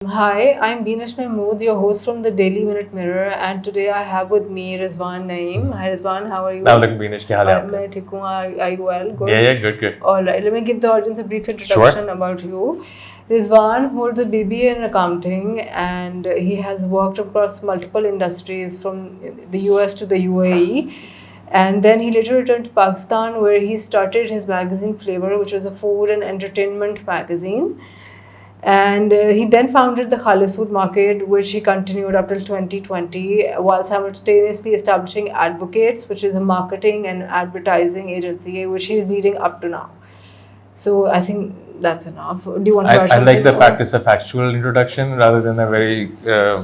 Hi, I'm Beenash Mahmood, your host from the Daily Minute Mirror, and today I have with me Rizwan Naeem. Hi Rizwan, how are you? Beenash, क्या हाल है आपका? मैं ठीक हूँ. Are you well? Good. Yeah, good. All right, let me give the audience a brief introduction about you. Rizwan holds a BBA in accounting, and he has worked across multiple industries from the US to the UAE. And then he later returned to Pakistan, where he started his magazine Flavor, which was a food and entertainment magazine. And he then founded the Khalis Food Market, which he continued up till 2020, while simultaneously establishing Advocates, which is a marketing and advertising agency, which he is leading up to now. So I think that's enough. Do you want to add I something? like the fact it's a factual introduction rather than a very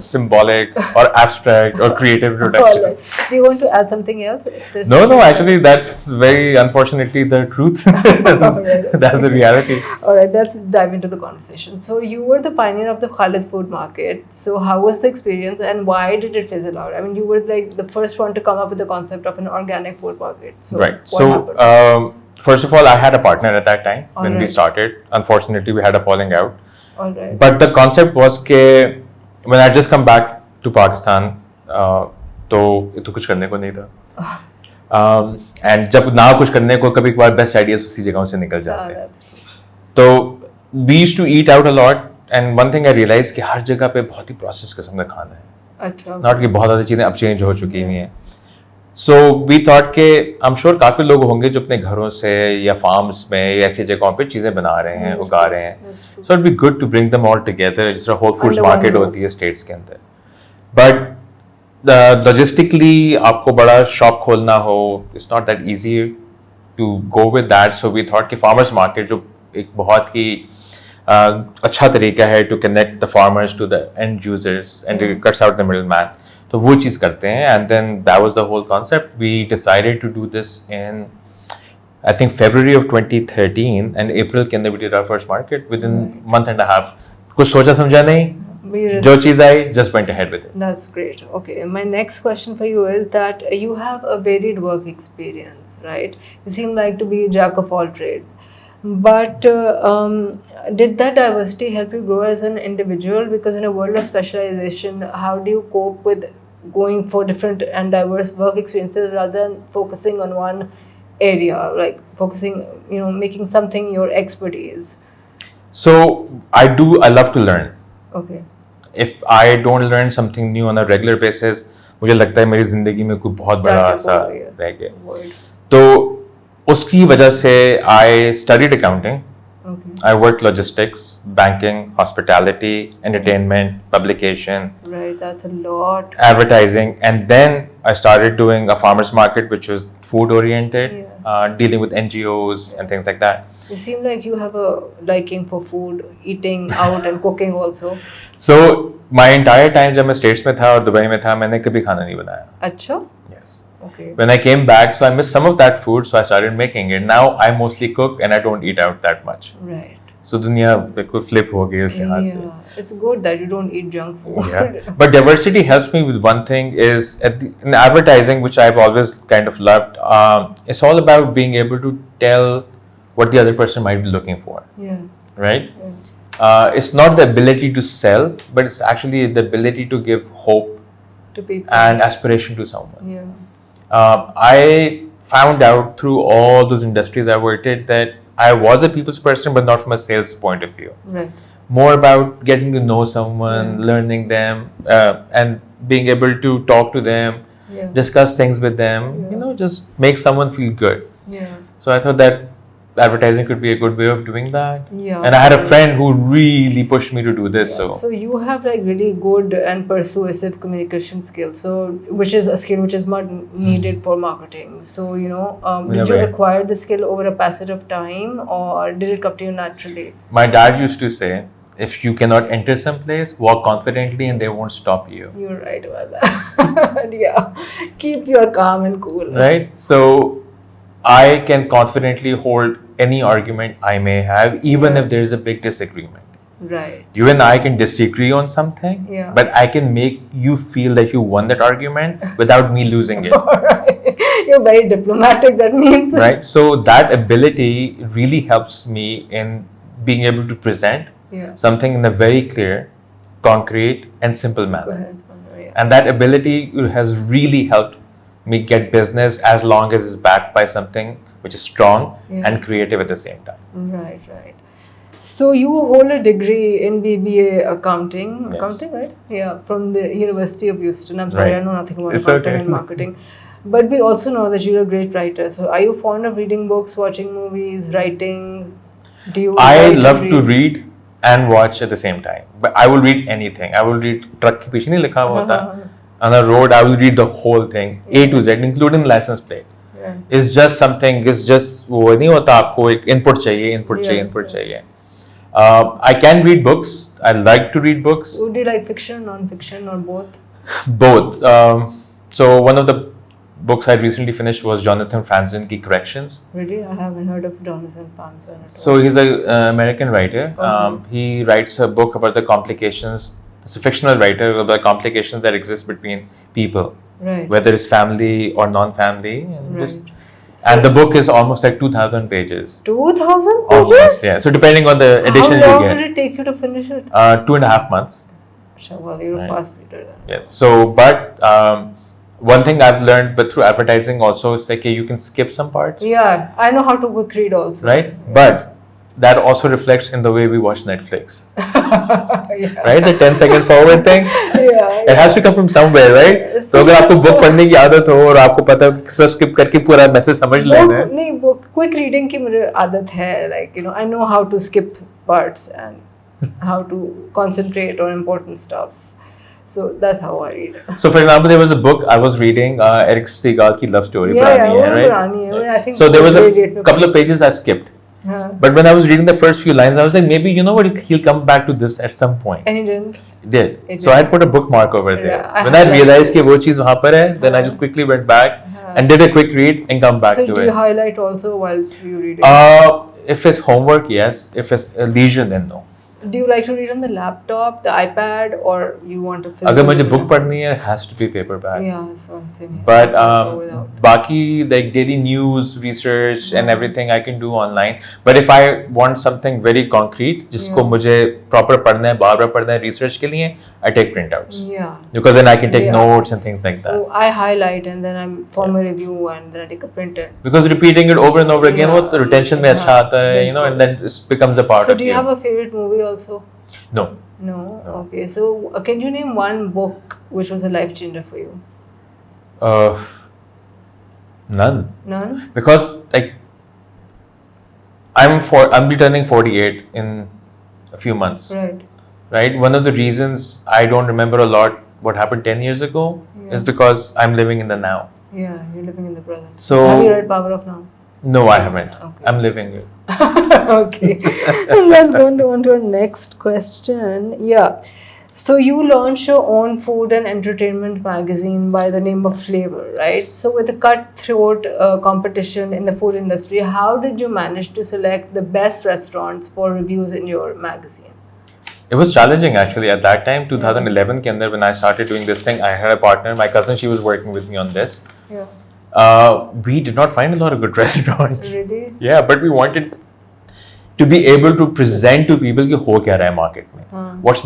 symbolic or abstract or creative introduction. All right. Do you want to add something else? No, actually that's very unfortunately the truth. That's the reality. All right, let's dive into the conversation. So you were the pioneer of the Khalis Food Market. So how was the experience and why did it fizzle out? I mean, you were like the first one to come up with the concept of an organic food market. So right. What happened? First of all, I had a partner at that time when we started. Unfortunately, we had a falling out. All right. But the concept was that when I just come back to Pakistan, तो कुछ करने को नहीं था. And जब ना कुछ करने को कभी कभार best ideas उसी जगहों से निकल जाते हैं. तो we used to eat out a lot, and one thing I realized कि हर जगह पे बहुत ही processed किस्म का खाना है. अच्छा. Not कि बहुत ज़्यादा चीज़ें अब change हो चुकी हुई हैं. So we thought कि I'm sure काफ़ी लोग होंगे जो अपने घरों से या farms में या ऐसी जगहों पे चीज़ें बना रहे हैं, उगा रहे हैं. So it'd be good to bring them all together. जिस तरह Whole Foods market होती है states के अंदर. But logistically आपको बड़ा shop खोलना हो, it's not that easy to go with that. So we thought कि farmers market जो एक बहुत ही अच्छा तरीका है to connect the farmers to the end users and it cuts out the middleman. तो वो चीज़ करते हैं and then that was the whole concept. We decided to do this in I think February of 2013 and April के अंदर we did our first market within month and a half. कुछ सोचा समझा नहीं, जो चीज़ आई just went ahead with it. That's great. Okay, my next question for you is that you have a varied work experience, right? You seem like to be a jack of all trades. But did that diversity help you grow as an individual? Because in a world of specialization, how do you cope with going for different and diverse work experiences rather than focusing on one area, like focusing, making something your expertise? So I love to learn. Okay. If I don't learn something new on a regular basis, मुझे लगता है मेरी जिंदगी में कोई बहुत बड़ा सा रह गया. तो उसकी वजह से I studied accounting. Okay. I worked logistics, banking, hospitality, entertainment, publication. Right, that's a lot. Advertising, and then I started doing a farmers market, which was food oriented, dealing with NGOs and things like that. You seem like you have a liking for food, eating out and cooking also. So my entire time जब मैं States में था और Dubai में था, मैंने कभी खाना नहीं बनाया. अच्छा? Yes. Okay. When I came back, so I missed some of that food, so I started making it. Now I mostly cook and I don't eat out that much. Right. So दुनिया बिल्कुल flip हो गई उसके हाथ से. Yeah, it's good that you don't eat junk food. Yeah. But diversity helps me with one thing is in advertising, which I've always kind of loved. It's all about being able to tell what the other person might be looking for. Yeah. Right? Yeah. It's not the ability to sell, but it's actually the ability to give hope to people and aspiration to someone. Yeah. I found out through all those industries I worked in that I was a people's person, but not from a sales point of view. Right. More about getting to know someone, learning them, and being able to talk to them, discuss things with them, just make someone feel good. Yeah. So I thought that advertising could be a good way of doing that. Yeah. And I had a friend who really pushed me to do this. Yeah. So you have like really good and persuasive communication skills. So which is a skill which is not needed for marketing. So did you acquire the skill over a passage of time, or did it come to you naturally? My dad used to say, if you cannot enter some place, walk confidently and they won't stop you. You're right about that. Yeah. Keep your calm and cool. Right? So I can confidently hold any argument I may have, even if there is a big disagreement. Right. You and I can disagree on something, but I can make you feel that you won that argument without me losing it. Alright. You're very diplomatic, that means. Right. So that ability really helps me in being able to present something in a very clear concrete, and simple manner. Go ahead. Yeah. And that ability has really helped me get business as long as it's backed by something which is strong and creative at the same time. Right. So you hold a degree in BBA accounting, right? Yeah, from the University of Houston. I'm sorry, I know nothing about accounting and marketing. But we also know that you're a great writer. So are you fond of reading books, watching movies, writing? Do you? I love to read and watch at the same time. But I will read anything. I will read truck ke piche nahi likha hua hota. On the road, I will read the whole thing, A to Z, including license plate. It's just something. It's just वो नहीं होता आपको एक input चाहिए. I can read books. I like to read books. Would you like fiction, non-fiction, or both? Both. So one of the books I recently finished was Jonathan Franzen ki Corrections. Really? I haven't heard of Jonathan Franzen at all. So he's an American writer. He writes a book about the complications. It's a fictional writer about the complications that exist between people, whether it's family or non-family. And the book is almost like 2,000 pages. 2,000 pages? Almost, yeah. So depending on the edition you get. How long did it take you to finish it? 2.5 months. Well, you're a fast reader then. Yes. So, but one thing I've learned, but through advertising also, is like you can skip some parts. Yeah, I know how to quick read also. Right? Yeah. But that also reflects in the way we watch Netflix. Right? The 10-second forward thing. It has to come from somewhere, right? So अगर आपको book पढ़ने की आदत हो और आपको पता है skip करके पूरा message समझ लेना है. नहीं, book quick reading की मुझे आदत है. Like, I know how to skip parts and how to concentrate on important stuff. So that's how I read. So for example, there was a book I was reading, Eric Segal ki love story. Purani hai, right? I think so there was a couple of pages I skipped. But when I was reading the first few lines, I was like, maybe, you know what, he'll come back to this at some point. And he didn't? He did. So I put a bookmark over there. When I realized that wo cheez wahan par hai, then I just quickly went back and did a quick read and come back to it. So do you highlight also whilst you read it? If it's homework, yes. If it's leisure, then no. Do you like to read on the laptop, the iPad, or you want to physical? अगर मुझे book पढ़नी है, has to be paperback. Yeah, so same here. But बाकी like daily news, research and everything I can do online. But if I want something very concrete, जिसको मुझे proper पढ़ना है, बार-बार पढ़ना है research के लिए, I take printouts. Yeah. Because then I can take notes and things like that. Oh, I highlight and then I form a review and then I take a printout. Because repeating it over and over again, वो retention में अच्छा आता है, and then it becomes a part of you. So do you have a favorite movie also? No. Okay. So can you name one book which was a life changer for you? None. Because like I'm be turning 48 in a few months. Right. One of the reasons I don't remember a lot what happened 10 years ago is because I'm living in the now. Yeah, you're living in the present. So have you read Power of Now? No, I haven't. Okay. I'm living it. Okay. Let's go on to our next question. Yeah. So you launched your own food and entertainment magazine by the name of Flavor, right? So with the cutthroat competition in the food industry, how did you manage to select the best restaurants for reviews in your magazine? It was challenging actually at that time, 2011 ke andar, when I started doing this thing. I had a partner, my cousin, she was working with me on this. Yeah. We did not find a lot of good restaurants. Really? Yeah, but we wanted to be able to present to people ki ho kya raha hai market mein. What's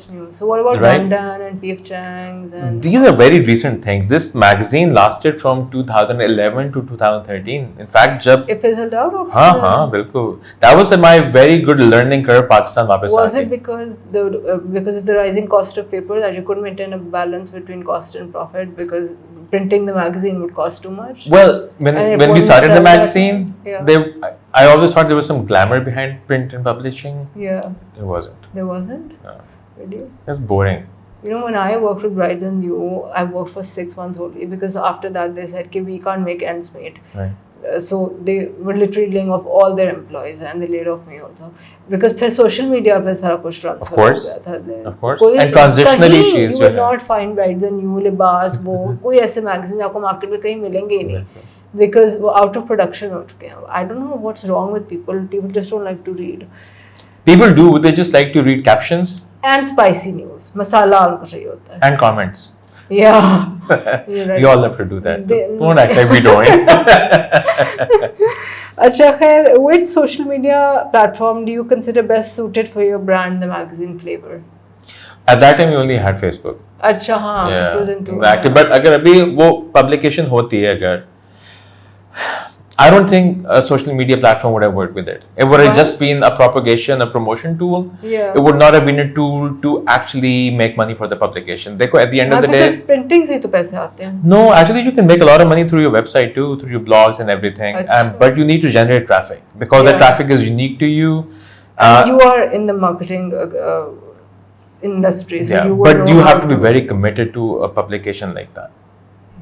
new? So what about Randan and P.F. Chang's? And these are very recent things. This magazine lasted from 2011 to 2013. In fact, it fizzled out? हाँ, बिल्कुल. That was my very good learning curve. Pakistan वापस was it because of the rising cost of paper that you couldn't maintain a balance between cost and profit because printing the magazine would cost too much? Well, when we started the magazine, I always thought there was some glamour behind print and publishing. Yeah. There wasn't. There wasn't? No. Really? It's boring. When I worked with Brides and You, I worked for 6 months only because after that they said we can't make ends meet. Right. So they were literally laying off all their employees and they laid off me also. Because per social media pe sara kuch transfer ho gaya tha. Of course. And transitionally you will not find Brides and You, Libas, wo koi aise magazine aapko market mein kahin milenge hi nahi. Because wo out of production ho chuke hain. I don't know what's wrong with people. People just don't like to read. People do. They just like to read captions. And spicy news. Masala unko chahiye hota hai. And comments. Yeah. We all love to do that. Don't act like we don't. Acha khair, which social media platform do you consider best suited for your brand, the magazine Flavor? At that time, we only had Facebook. अच्छा हाँ, it was into Exactly. But अगर अभी वो publication होती है अगर, I don't think a social media platform would have worked with it. It would have just been a propagation, a promotion tool. Yeah. It would not have been a tool to actually make money for the publication. देखो, at the end of the day, because printing से तो पैसे आते हैं. no, actually you can make a lot of money through your website too, through your blogs and everything. But you need to generate traffic because the traffic is unique to you. And you are in the marketing industry, so but you have to be very committed to a publication like that.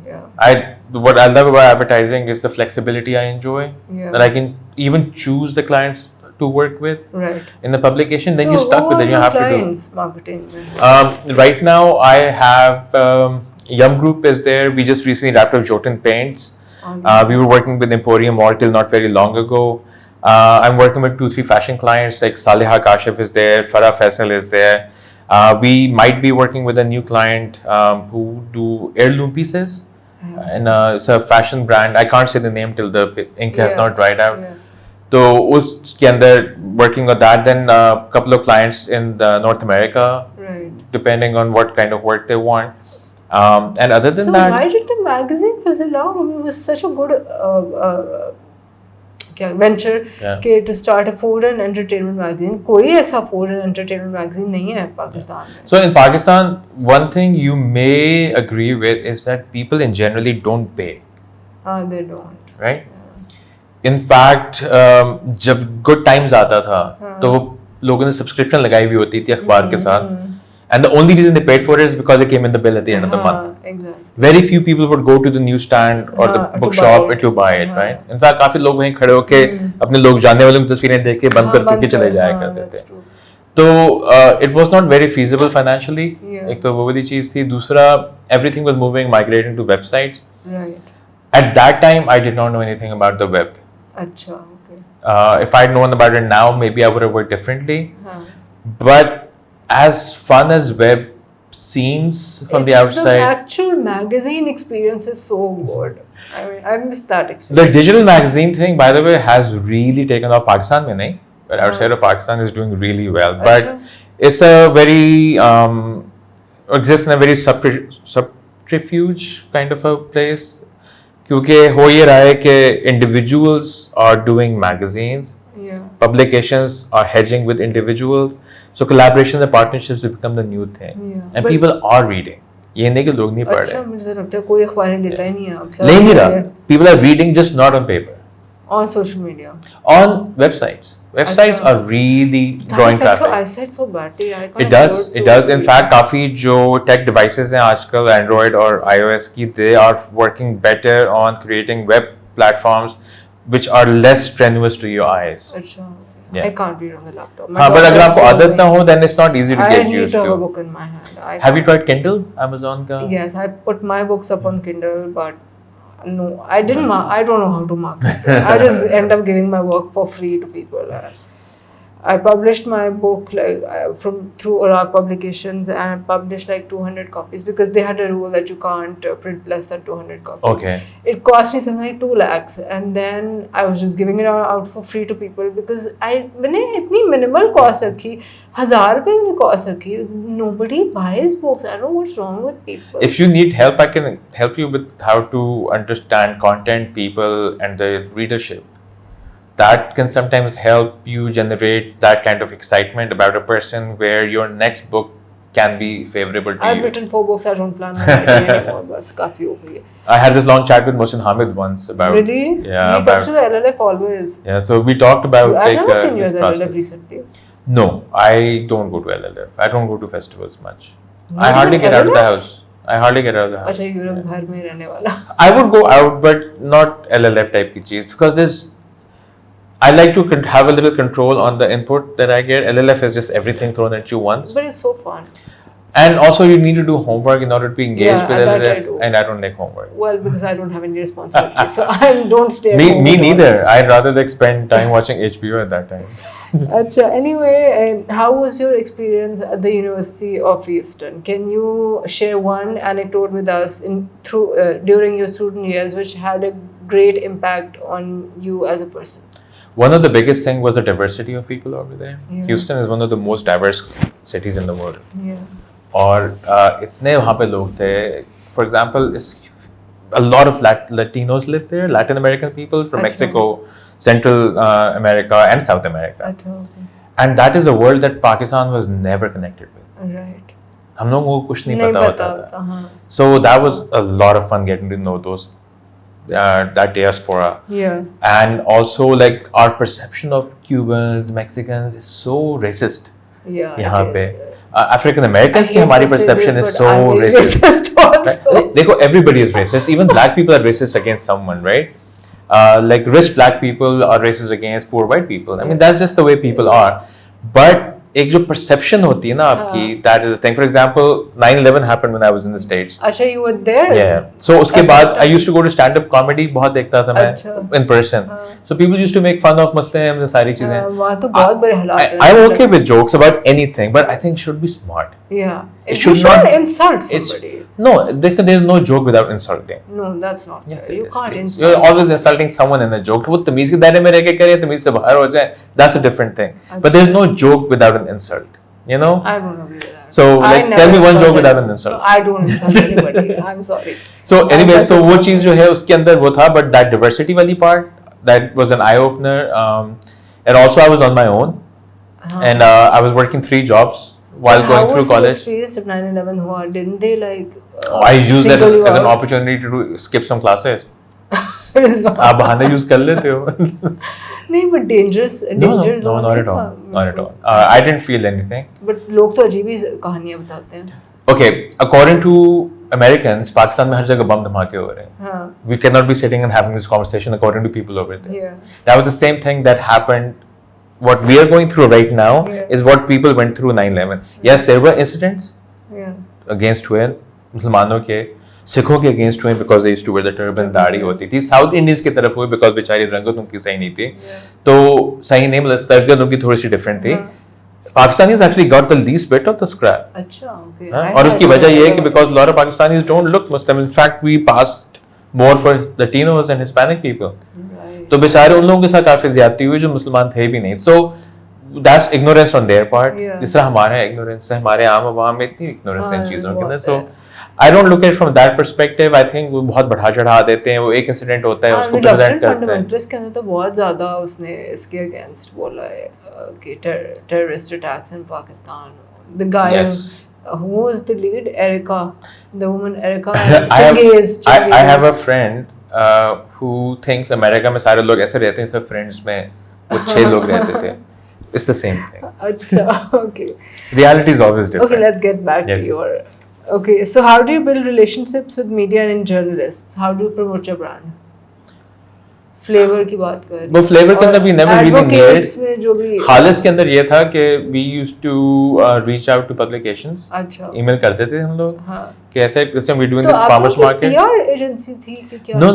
Yeah. What I love about advertising is the flexibility I enjoy. Yeah. That I can even choose the clients to work with. Right. In the publication, then you're stuck with it. You have to do marketing. Right now, I have Yum Group is there. We just recently wrapped up Jotun Paints. We were working with Emporium Mall till not very long ago. I'm working with 2-3 fashion clients like Saliha Kashif is there, Farah Faisal is there. We might be working with a new client who do heirloom pieces. And it's a fashion brand. I can't say the name till the ink has not dried out. So उसके अंदर working on that. Then a couple of clients in North America, depending on what kind of work they want. And other than that, so why did the magazine fizzle out? I mean, it was such a good venture to start a food and entertainment magazine. कोई ऐसा food and entertainment magazine नहीं है पाकिस्तान में. So in Pakistan, one thing you may agree with is that people in generally don't pay. They don't. Right? In fact, जब good times आता था, तो लोगों ने subscription लगाई हुई होती थी अखबार के साथ. And the only reason they paid for it is because it came in the bill at the end of the month. Exactly. Very few people would go to the newsstand or the bookshop to buy it, right? In fact, काफी लोग वहीं खड़े होके अपने लोग जाने वालों की तस्वीरें देख के बंद करके चले जाया करते थे. तो it was not very feasible financially. एक तो वो वाली चीज थी. दूसरा, everything was moving, migrating to websites. Right. At that time, I did not know anything about the web. अच्छा, okay. If I had known about it now, maybe I would have worked differently. But as fun as web seems from the outside, the actual magazine experience is so good. I mean, I miss that experience. The digital magazine thing, by the way, has really taken off. Pakistan mein nahi, but outside of Pakistan is doing really well. But it's a very exists in a very subterfuge kind of a place. क्योंकि हो ये रहा है कि individuals are doing magazines, publications are hedging with individuals. So collaborations and partnerships have become the new thing, and people are reading. ये नहीं कि लोग नहीं पढ़ रहे. अच्छा, मुझे लगता है कोई अखबार लेता ही नहीं है अब. नहीं रहा. People are reading, just not on paper. On social media. On websites. Websites are really drawing traffic. So eyesight so badly. It does. In fact, काफी जो tech devices हैं आजकल Android और iOS की, they are working better on creating web platforms which are less strenuous to your eyes. अच्छा. I can't read on the laptop. but अगर आपको आदत ना हो, then it's not easy to get used to. I need to have a book in my hand. Have you tried Kindle? Amazon का? Yes, I put my books up on Kindle, but no, I didn't. I don't know how to market. I just end up giving my work for free to people. I published my book through Iraq Publications, and I published like 200 copies because they had a rule that you can't print less than 200 copies. Okay. It cost me something like 2 lakhs, and then I was just giving it out for free to people because मैंने इतनी minimal cost रखी, 1000 रुपए मैंने cost रखी. Nobody buys books. I don't know what's wrong with people. If you need help, I can help you with how to understand content, people, and the readership. That can sometimes help you generate that kind of excitement about a person where your next book can be favorable to you. I've written 4 books. I don't plan on writing anymore. बस काफी हो गई है. I had this long chat with Mohsin Hamid once about. Really? Yeah. He comes to the LLF always. Yeah. So we talked about. I've never seen you at the LLF recently. No, I don't go to LLF. I don't go to festivals much. I hardly get out of the house. अच्छा, Europe घर में रहने वाला. I would go out, but not LLF type की चीज because I like to have a little control on the input that I get. LLF is just everything thrown at you once. But it's so fun. And also you need to do homework in order to be engaged with LLF. And I don't like homework. Well, because I don't have any responsibility. So I don't stay at home. Me neither. I'd rather spend time watching HBO at that time. Achha, anyway, how was your experience at the University of Houston? Can you share one anecdote with us during your student years which had a great impact on you as a person? One of the biggest thing was the diversity of people over there. Yeah. Houston is one of the most diverse cities in the world. Yeah. और इतने वहाँ पे लोग थे. For example, a lot of Latinos live there. Latin American people from अच्छा. Mexico, Central America, and South America. अच्छा, okay. And that is a world that Pakistan was never connected with. Right. हम लोगों को कुछ नहीं नहीं पता पता होता था. हाँ. So that was a lot of fun getting to know those that diaspora. Yeah. And also like our perception of Cubans, Mexicans is so racist. Yeah. यहाँ it पे is. African Americans I की hate हमारी to say perception this, is but so I'm very racist. also. Right? देखो, everybody is racist. Even black people are racist against someone, right? Like rich black people are racist against poor white people. I mean, that's just the way people are. But एक जो perception होती है ना आपकी, that is the thing. For example, 9/11 happened when I was in the States. अच्छा, you were there? Yeah. So उसके बाद I used to go to stand-up comedy. बहुत देखता था मैं अच्छा. in person. So people used to make fun of Muslims and सारी चीजें. वहाँ तो बहुत बुरे हालात हैं. I'm okay with jokes about anything, but I think it should be smart. Yeah. It You should shouldn't not insult It's somebody. no. There's no joke without insulting. No, that's not fair. Yes, You it can't is. insult. You're always insulting someone in a joke. वो तमीज के दायरे में रह के करे, तमीज से बाहर हो जाए. That's a different thing. But there's no joke without an insult. You know? I don't agree with that. So I like, never tell me one insult joke without an anyone. insult. No, I don't insult anybody. I'm sorry. So anyway, That's so just वो not चीज जो है उसके अंदर वो था, but that diversity वाली part, that was an eye opener. And also I was on my own, and I was working 3 jobs while going through college. How was your experience of 9/11 हुआ? Didn't they like? I used that single you as an out? opportunity to skip some classes. Rizwan. आप बहाने use कर लेते हो. नहीं, but dangerous. No, Danger no, not at all. Not at all. I didn't feel anything. But लोग तो अजीब ही कहानियाँ बताते हैं. Okay, according to Americans, Pakistan में हर जगह बम धमाके हो रहे हैं. हाँ. We cannot be sitting and having this conversation according to people over there. Yeah. That was the same thing that happened. What we are going through right now is what people went through 9/11. Yes, there were incidents Yeah. against हुए मुसलमानों के, सिखों के against हुए because they used to wear the turban, दाढ़ी होती थी. South Indians की तरफ हुए because बेचारी रंगत उनकी सही नहीं थी. तो सही नहीं, मतलब तरगत उनकी थोड़ी सी डिफरेंट थी. Pakistanis actually got the least bit of the scrap. अच्छा, okay. और उसकी वजह ये है कि because a lot of Pakistanis don't look Muslim. In fact, we passed more for Latinos and Hispanic people. Right. तो बेचारे उन लोगों के साथ काफी ज्यादती हुई जो मुसलमान थे भी नहीं. So that's ignorance on their part. जिस तरह हमारा ignorance है, हमारे आम आवाम में इतनी ignorance है इन चीजों के अंदर. So I don't look at it from that perspective. I think वो बहुत बढ़ा चढ़ा देते हैं. वो एक इंसिडेंट होता है, उसको प्रेजेंट करते हैं. फंडामेंटलिस्ट के अंदर तो बहुत ज्यादा उसने इसके अगेंस्ट बोला है कि terrorist attacks in Pakistan. The guy who was the lead, Erica, the woman Erica. I have a friend who thinks America में सारे लोग ऐसे रहते हैं, सब friends में वो 6 लोग रहते थे. It's the same thing. अच्छा, okay. Reality is always different. Okay, let's get back to your. Okay, so how do you build relationships with media and journalists? How do you promote your brand? Flavor की बात कर. वो flavor के अंदर we never really needed. में जो भी. खालिस के अंदर ये था कि we used to reach out to publications. अच्छा. email करते थे हम लोग. हाँ. कि ऐसे we doing तो this farmers market. PR agency थी कि क्या? No.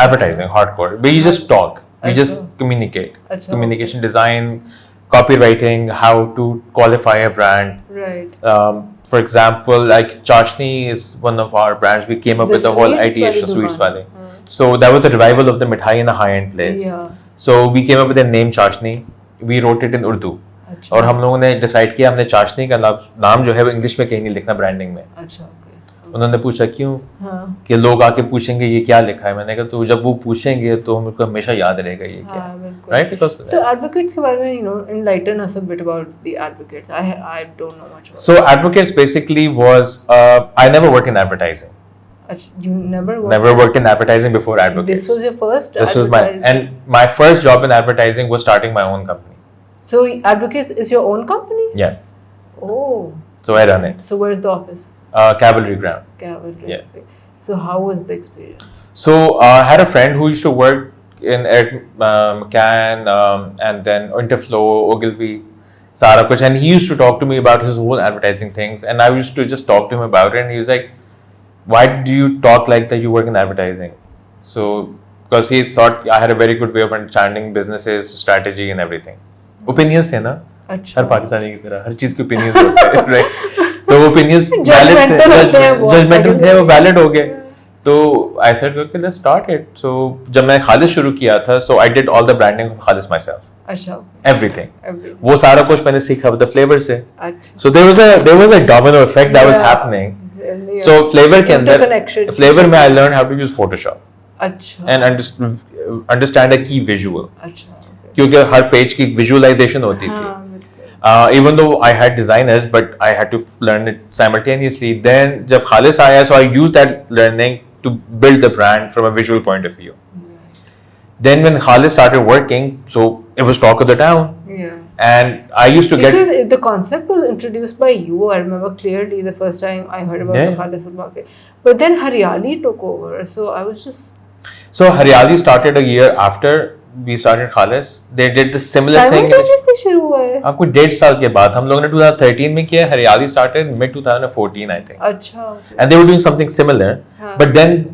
Advertising, hardcore. We just talk. We just communicate. अच्छा. Communication design, copywriting, how to qualify a brand. Right. For example, like Chashni is one of our brands. We came up with the whole idea of sweets wale. So that was the revival of the mithai in a high-end place. Yeah. So we came up with the name Chashni. We wrote it in Urdu. अच्छा. और हम लोगों ने decide किया हमने चाशनी का नाम जो है वो इंग्लिश में कहीं नहीं लिखना ब्रांडिंग में. अच्छा, okay. उन्होंने पूछा क्यों? हाँ. कि लोग आके पूछेंगे ये क्या लिखा है. मैंने कहा तो जब वो पूछेंगे तो हमको हमेशा याद रहेगा ये क्या है. Right? Because तो advocates के बारे में enlighten us a bit about the advocates. I don't know much about. So advocates basically was I never worked in advertising. You never worked in advertising before advocates. This was your first. This was my first job in advertising was starting my own company. So advocates is your own company? Yeah. Oh. So I run it. So where's the office? Cavalry Ground. Cavalry. Yeah. Okay. So how was the experience? So I had a friend who used to work in McCann and then Interflow, Ogilvy, Sara kuch, and he used to talk to me about his whole advertising things, and I used to just talk to him about it, and he was like, "Why do you talk like that? You work in advertising." So because he thought I had a very good way of understanding businesses, strategy, and everything. Opinions थे ना? अच्छा. हर पाकिस्तानी की तरह हर चीज के opinions होते हैं, right? तो वो opinions Judgmental थे, वो valid हो गए. तो I said okay let's start it. So जब मैं खालिस शुरू किया था, so I did all the branding of खालिस myself. अच्छा. Everything. वो सारा कुछ मैंने सीखा with the flavor से. अच्छा. So there was a domino effect that was happening. So flavor के अंदर flavor में I learned how to use Photoshop. अच्छा. And understand a key visual. अच्छा. क्योंकि हर पेज की visualization होती थी. Even though I had designers, but I had to learn it simultaneously. Then जब खालिस आया, so I used that learning to build the brand from a visual point of view. Then when Khalid started working, so it was talk of the town. Yeah. And I used to because the concept was introduced by you. I remember clearly the first time I heard about the Khalid food market. But then Haryali took over, so I was just. So Haryali started a year after we started Khalid. They did the similar thing. Simultaneously शुरू हुआ है. हाँ कुछ 1.5 साल के बाद हम लोगों ने 2013 में किया. Haryali started mid 2014 I think. अच्छा. Okay. And they were doing something similar. But then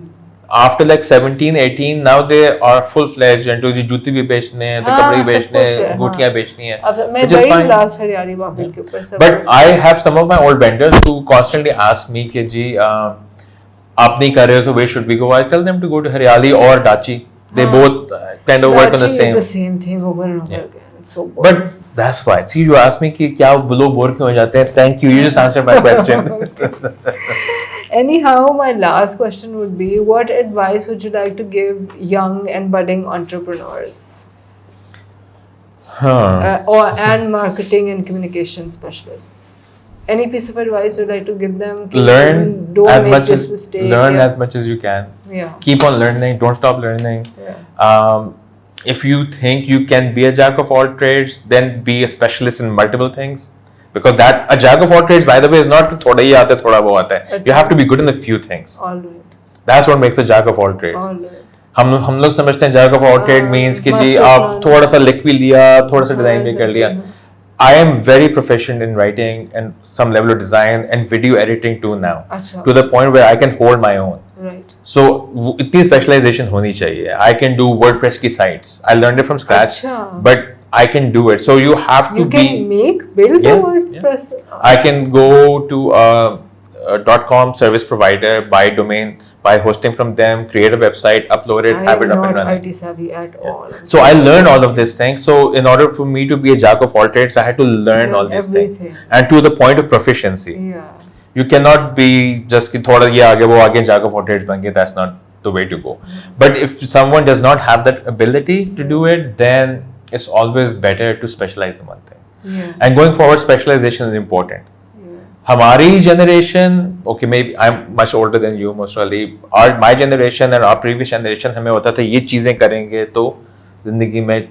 after like 17, 18, now they are full fledged into the जूती भी बेचने हैं, तो कपड़े भी बेचने हैं, गुटियाँ बेचनी हैं. अब मैं वही last हरियाली मार्केट के ऊपर सब. But I have some of my old vendors who constantly ask me कि जी आप नहीं कर रहे हो, so where should we go? I tell them to go to Haryali or Dachi. They both kind of work on the same. Dachi is the same thing over and over again. It's so boring. But that's why. See, you asked me कि क्या लोग bore क्यों हो जाते हैं? Thank you. You just answered my question. Anyhow, my last question would be, what advice would you like to give young and budding entrepreneurs? And marketing and communication specialists? Any piece of advice you'd like to give them? Learn don't as make much this as mistake. learn as much as you can. Yeah. Keep on learning. Don't stop learning. Yeah. If you think you can be a jack of all trades, then be a specialist in multiple things. Because a jack of all trades, by the way, is not थोड़ा ही आता है थोड़ा वो आता है. You have to be good in a few things. All right. That's what makes a jack of all trades. All right. हम लोग समझते हैं jack of all trade means कि जी आप थोड़ा सा लिख भी लिया, थोड़ा सा डिजाइन भी कर लिया. I am very proficient in writing and some level of design and video editing too now. अच्छा. To the point where I can hold my own. Right. So इतनी specialization होनी चाहिए. I can do WordPress की sites. I learned it from scratch. अच्छा. But I can do it. So you have to be. You can build a WordPress. Yeah. I can go to a .com service provider, buy domain, buy hosting from them, create a website, upload it, have it up and running. I am not IT savvy at all. So I learned all of these things. So in order for me to be a jack of all trades, I had to learn all these things. And to the point of proficiency. Yeah. You cannot be just कि थोड़ा ये आगे वो आगे jack of all trades बन गए. That's not the way to go. But if someone does not have that ability to do it, then it's always better to specialize in one thing. Yeah. And going forward, specialization is important. Yeah. हमारी generation, okay, maybe I'm much older than you, most probably. My generation and our previous generation हमें होता था ये चीजें करेंगे तो जिंदगी में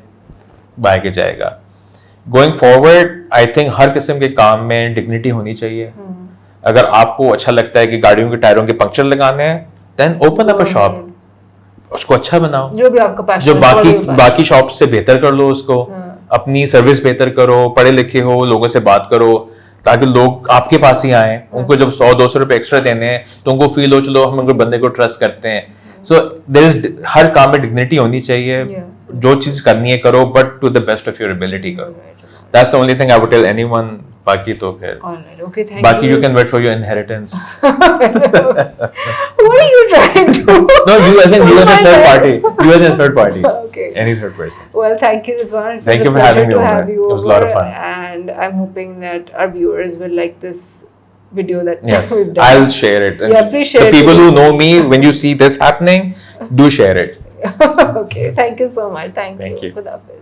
आगे जाएगा. Going forward, I think हर किस्म के काम में dignity होनी चाहिए. अगर आपको अच्छा लगता है कि गाड़ियों के टायरों के पंक्चर लगाने हैं, then open up a shop. उसको अच्छा बनाओ. जो भी आपका पैशन जो बाकी शॉप से बेहतर कर लो उसको. अपनी सर्विस बेहतर करो, पढ़े लिखे हो, लोगों से बात करो, ताकि लोग आपके पास ही आए. उनको जब 100-200 रुपए एक्स्ट्रा देने हैं तो उनको फील हो चलो हम उनको बंदे को ट्रस्ट करते हैं. सो देयर इज हर काम में डिग्निटी होनी चाहिए. जो चीज करनी है करो, but to the best of your ability करो. That's the only thing I would tell anyone. बाकी तो फिर. Alright, okay, thank बाकी you can wait for your inheritance. What are you trying to? No, you as in you as a third party. You as a third party. Okay. Any third person. Well, thank you, Rizwan. It Thank was you a for pleasure having me to over. have you It was a over, lot of fun. and I'm hoping that our viewers will like this video that Yes, we've done. I'll share it. Yeah, please share the it. people who know me, when you see this happening, do share it. Okay, thank you so much. Thank you. you. Khuda Hafiz.